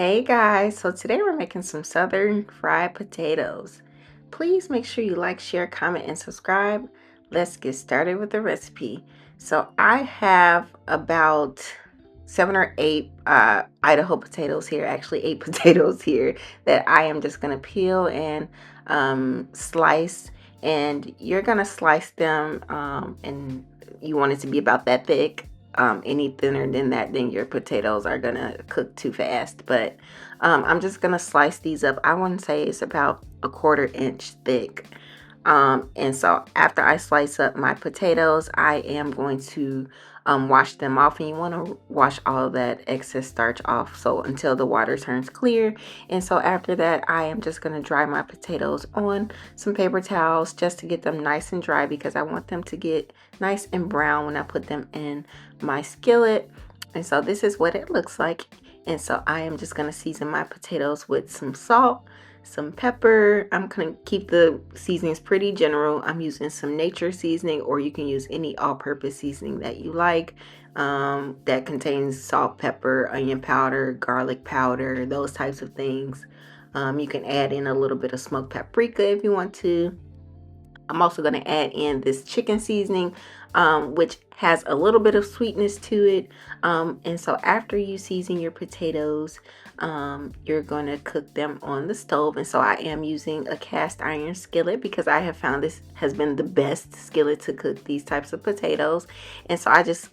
Hey guys, so today we're making some southern fried potatoes. Please make sure you like, share, comment, and subscribe. Let's get started with the recipe. So I have about 7 or 8 Idaho potatoes here, actually 8 potatoes here that I am just gonna peel and slice. And you're gonna slice them and you want it to be about that thick. Any thinner than that, then your potatoes are gonna cook too fast. But I'm just gonna slice these up. I want to say it's about a 1/4 inch thick. And so after I slice up my potatoes, I am going to wash them off, and you want to wash all that excess starch off so until the water turns clear. And so after that, I am just going to dry my potatoes on some paper towels just to get them nice and dry, because I want them to get nice and brown when I put them in my skillet. And so this is what it looks like. And so I am just going to season my potatoes with some salt, some pepper. I'm going to keep the seasonings pretty general. I'm using some nature seasoning, or you can use any all-purpose seasoning that you like, that contains salt, pepper, onion powder, garlic powder, those types of things. You can add in a little bit of smoked paprika if you want to. I'm also going to add in this chicken seasoning, which has a little bit of sweetness to it. And so after you season your potatoes, you're going to cook them on the stove. And so I am using a cast iron skillet because I have found this has been the best skillet to cook these types of potatoes. And so I just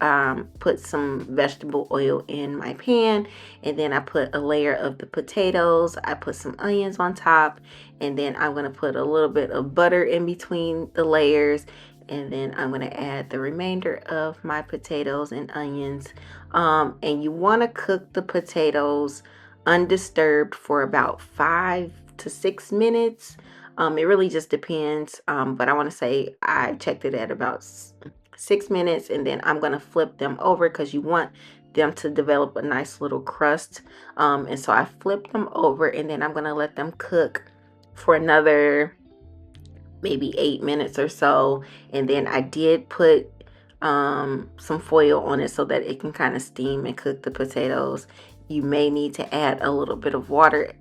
put some vegetable oil in my pan, and then I put a layer of the potatoes. I put some onions on top, and then I'm going to put a little bit of butter in between the layers, and then I'm going to add the remainder of my potatoes and onions. And you want to cook the potatoes undisturbed for about 5 to 6 minutes. It really just depends, but I want to say I checked it at about 6 minutes, and then I'm going to flip them over because you want them to develop a nice little crust. And so I flip them over, and then I'm going to let them cook for another maybe 8 minutes or so. And then I did put some foil on it so that it can kind of steam and cook the potatoes. You may need to add a little bit of water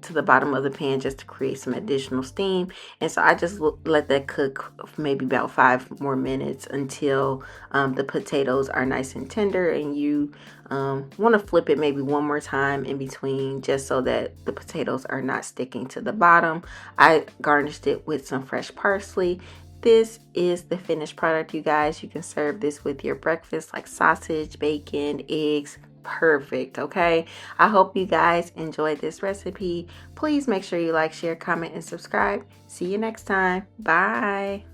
to the bottom of the pan just to create some additional steam. And so I just let that cook maybe about 5 more minutes until the potatoes are nice and tender. And you want to flip it maybe one more time in between, just so that the potatoes are not sticking to the bottom. I garnished it with some fresh parsley. This is the finished product, you guys. You can serve this with your breakfast, like sausage, bacon, eggs. Perfect. Okay, I hope you guys enjoyed this recipe. Please make sure you like, share, comment, and subscribe. See you next time. Bye.